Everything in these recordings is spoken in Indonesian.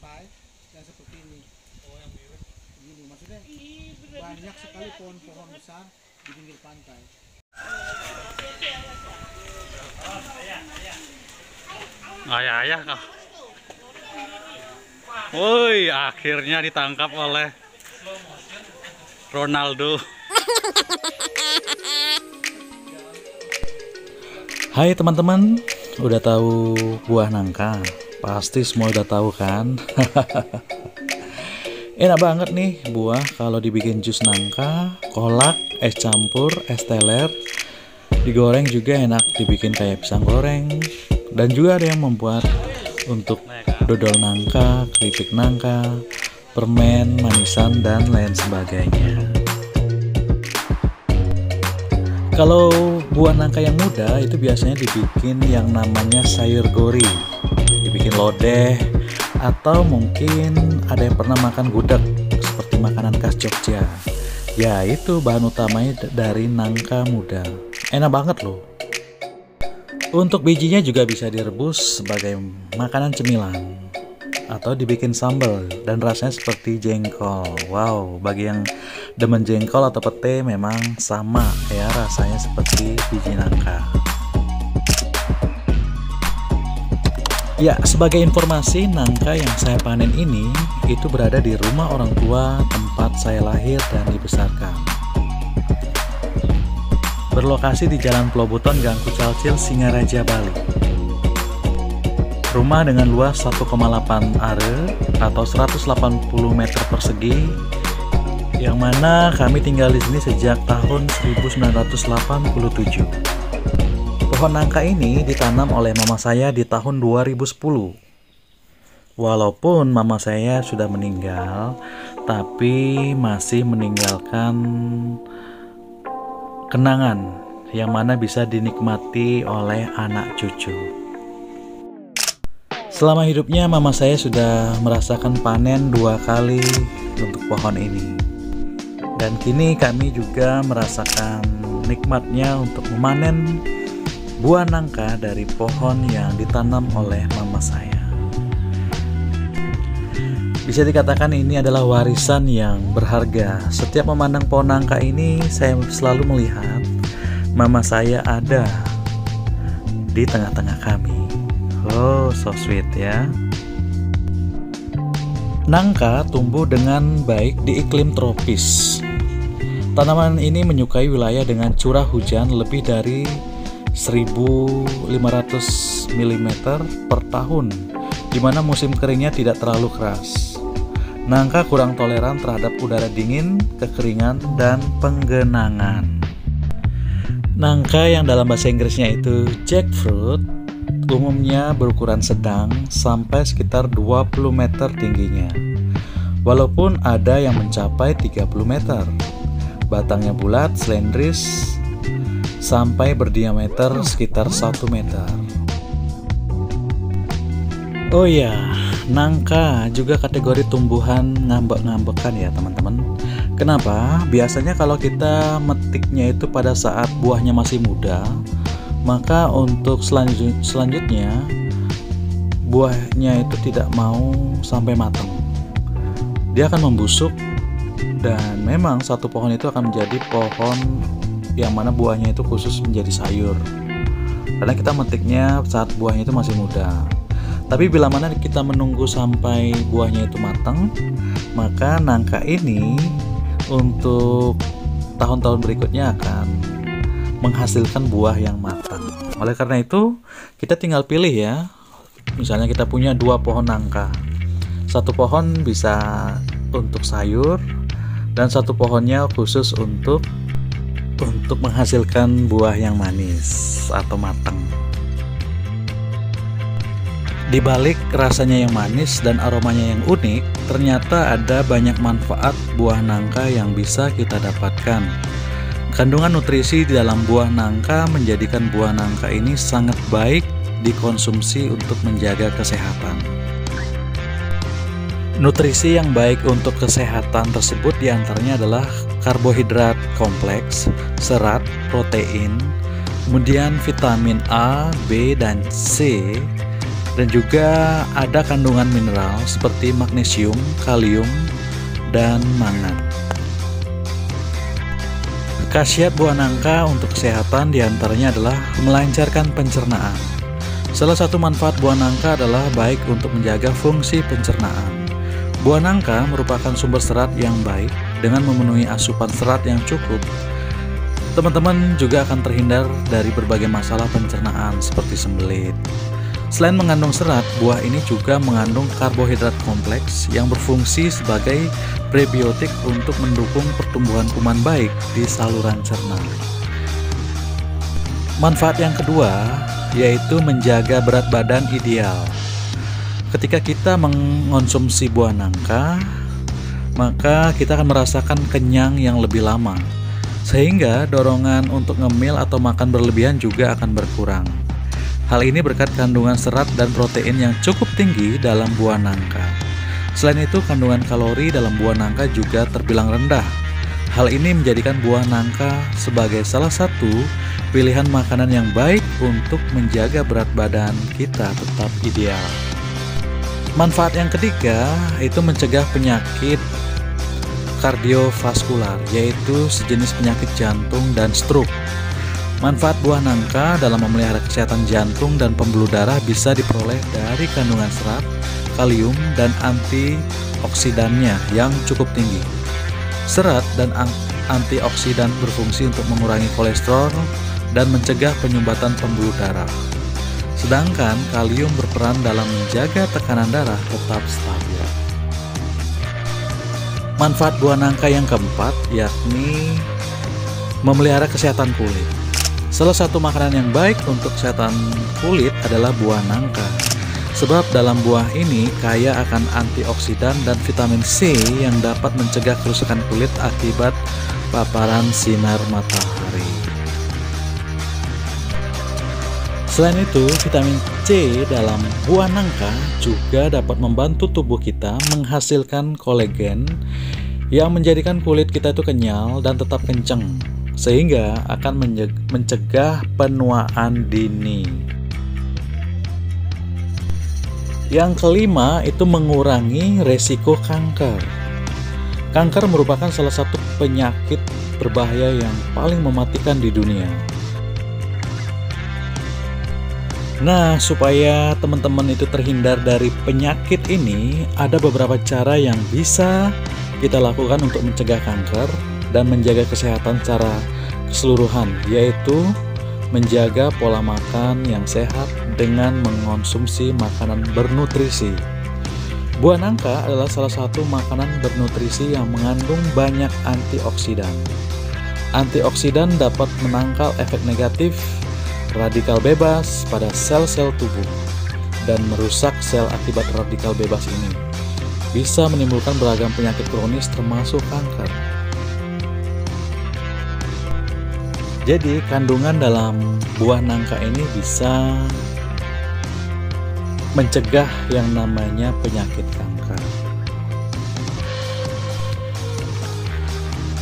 pantai yang seperti ini. Begini, maksudnya banyak sekali pohon-pohon besar di pinggir pantai. Ayah kah? Woi, akhirnya ditangkap oleh Ronaldo. Hai teman-teman, udah tahu buah nangka? Pasti semua udah tahu kan? Enak banget nih buah kalau dibikin jus nangka, kolak, es campur, es teler. Digoreng juga enak, dibikin kayak pisang goreng. Dan juga ada yang membuat untuk dodol nangka, keripik nangka, permen, manisan, dan lain sebagainya. Kalau buah nangka yang muda itu biasanya dibikin yang namanya sayur gori, dibikin lodeh, atau mungkin ada yang pernah makan gudeg seperti makanan khas Jogja. Ya itu bahan utamanya dari nangka muda. Enak banget loh. Untuk bijinya juga bisa direbus sebagai makanan cemilan atau dibikin sambal dan rasanya seperti jengkol. Wow, bagi yang demen jengkol atau pete memang sama ya rasanya seperti biji nangka. Ya, sebagai informasi, nangka yang saya panen ini itu berada di rumah orang tua tempat saya lahir dan dibesarkan. Berlokasi di Jalan Plobuton, Gang Kucalcil, Singaraja, Bali. Rumah dengan luas 1,8 are atau 180 meter persegi, yang mana kami tinggal di sini sejak tahun 1987. Pohon nangka ini ditanam oleh mama saya di tahun 2010. Walaupun mama saya sudah meninggal, tapi masih meninggalkan kenangan yang mana bisa dinikmati oleh anak cucu. Selama hidupnya mama saya sudah merasakan panen 2 kali untuk pohon ini. Dan kini kami juga merasakan nikmatnya untuk memanen buah nangka dari pohon yang ditanam oleh mama saya. Bisa dikatakan ini adalah warisan yang berharga. Setiap memandang pohon nangka ini, saya selalu melihat mama saya ada di tengah-tengah kami. Oh, so sweet ya. Nangka tumbuh dengan baik di iklim tropis. Tanaman ini menyukai wilayah dengan curah hujan lebih dari 1.500 mm per tahun, di mana musim keringnya tidak terlalu keras. Nangka kurang toleran terhadap udara dingin, kekeringan, dan penggenangan. Nangka yang dalam bahasa Inggrisnya itu jackfruit umumnya berukuran sedang sampai sekitar 20 meter tingginya. Walaupun ada yang mencapai 30 meter. Batangnya bulat, selendris, sampai berdiameter sekitar 1 meter. Oh ya, nangka juga kategori tumbuhan ngambek-ngambekan ya teman-teman. Kenapa? Biasanya kalau kita metiknya itu pada saat buahnya masih muda, maka untuk selanjutnya buahnya itu tidak mau sampai matang. Dia akan membusuk dan memang satu pohon itu akan menjadi pohon yang mana buahnya itu khusus menjadi sayur. Karena kita metiknya saat buahnya itu masih muda. Tapi bila mana kita menunggu sampai buahnya itu matang, maka nangka ini untuk tahun-tahun berikutnya akan menghasilkan buah yang matang. Oleh karena itu, kita tinggal pilih ya. Misalnya kita punya 2 pohon nangka. Satu pohon bisa untuk sayur dan satu pohonnya khusus untuk menghasilkan buah yang manis atau matang. Di balik rasanya yang manis dan aromanya yang unik, ternyata ada banyak manfaat buah nangka yang bisa kita dapatkan. Kandungan nutrisi di dalam buah nangka menjadikan buah nangka ini sangat baik dikonsumsi untuk menjaga kesehatan. Nutrisi yang baik untuk kesehatan tersebut diantaranya adalah karbohidrat kompleks, serat, protein, kemudian vitamin A, B, dan C, Dan juga ada kandungan mineral seperti magnesium, kalium, dan mangan. Khasiat buah nangka untuk kesehatan diantaranya adalah melancarkan pencernaan. Salah satu manfaat buah nangka adalah baik untuk menjaga fungsi pencernaan. Buah nangka merupakan sumber serat yang baik. Dengan memenuhi asupan serat yang cukup, teman-teman juga akan terhindar dari berbagai masalah pencernaan seperti sembelit. Selain mengandung serat, buah ini juga mengandung karbohidrat kompleks yang berfungsi sebagai prebiotik untuk mendukung pertumbuhan kuman baik di saluran cerna. Manfaat yang kedua yaitu menjaga berat badan ideal. Ketika kita mengonsumsi buah nangka, maka kita akan merasakan kenyang yang lebih lama, sehingga dorongan untuk ngemil atau makan berlebihan juga akan berkurang. Hal ini berkat kandungan serat dan protein yang cukup tinggi dalam buah nangka. Selain itu, kandungan kalori dalam buah nangka juga terbilang rendah. Hal ini menjadikan buah nangka sebagai salah satu pilihan makanan yang baik untuk menjaga berat badan kita tetap ideal. Manfaat yang ketiga itu mencegah penyakit kardiovaskular, yaitu sejenis penyakit jantung dan stroke. Manfaat buah nangka dalam memelihara kesehatan jantung dan pembuluh darah bisa diperoleh dari kandungan serat, kalium, dan antioksidannya yang cukup tinggi. Serat dan antioksidan berfungsi untuk mengurangi kolesterol dan mencegah penyumbatan pembuluh darah. Sedangkan kalium berperan dalam menjaga tekanan darah tetap stabil. Manfaat buah nangka yang keempat yakni memelihara kesehatan kulit. Salah satu makanan yang baik untuk kesehatan kulit adalah buah nangka. Sebab dalam buah ini kaya akan antioksidan dan vitamin C yang dapat mencegah kerusakan kulit akibat paparan sinar matahari. Selain itu, vitamin C dalam buah nangka juga dapat membantu tubuh kita menghasilkan kolagen yang menjadikan kulit kita itu kenyal dan tetap kencang, sehingga akan mencegah penuaan dini. Yang kelima itu mengurangi resiko kanker. Kanker merupakan salah satu penyakit berbahaya yang paling mematikan di dunia. Nah, supaya teman-teman itu terhindar dari penyakit ini, ada beberapa cara yang bisa kita lakukan untuk mencegah kanker dan menjaga kesehatan secara keseluruhan, yaitu menjaga pola makan yang sehat dengan mengonsumsi makanan bernutrisi. Buah nangka adalah salah satu makanan bernutrisi yang mengandung banyak antioksidan. Antioksidan dapat menangkal efek negatif radikal bebas pada sel-sel tubuh dan merusak sel akibat radikal bebas ini. Bisa menimbulkan beragam penyakit kronis termasuk kanker. Jadi kandungan dalam buah nangka ini bisa mencegah yang namanya penyakit kanker.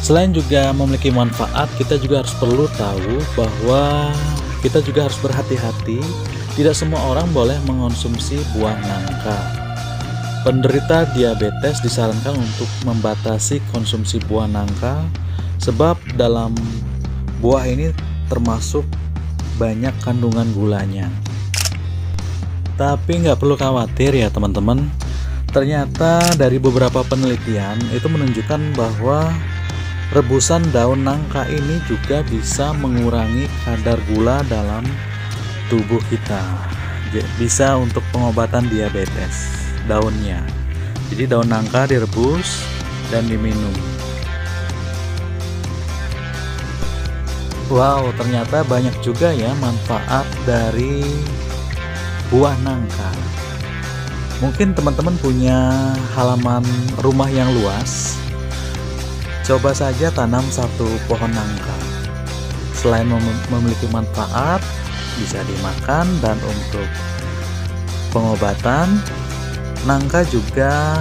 Selain juga memiliki manfaat, kita juga harus perlu tahu bahwa kita juga harus berhati-hati. Tidak semua orang boleh mengonsumsi buah nangka. Penderita diabetes disarankan untuk membatasi konsumsi buah nangka, sebab dalam buah ini termasuk banyak kandungan gulanya. Tapi nggak perlu khawatir ya teman-teman. Ternyata dari beberapa penelitian itu menunjukkan bahwa rebusan daun nangka ini juga bisa mengurangi kadar gula dalam tubuh kita. Bisa untuk pengobatan diabetes daunnya. Jadi daun nangka direbus dan diminum. Wow, ternyata banyak juga ya manfaat dari buah nangka. Mungkin teman-teman punya halaman rumah yang luas. Coba saja tanam satu pohon nangka. Selain memiliki manfaat, bisa dimakan, dan untuk pengobatan, nangka juga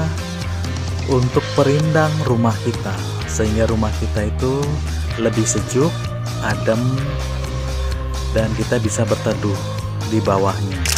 untuk perindang rumah kita, sehingga rumah kita itu lebih sejuk, adem, dan kita bisa berteduh di bawahnya.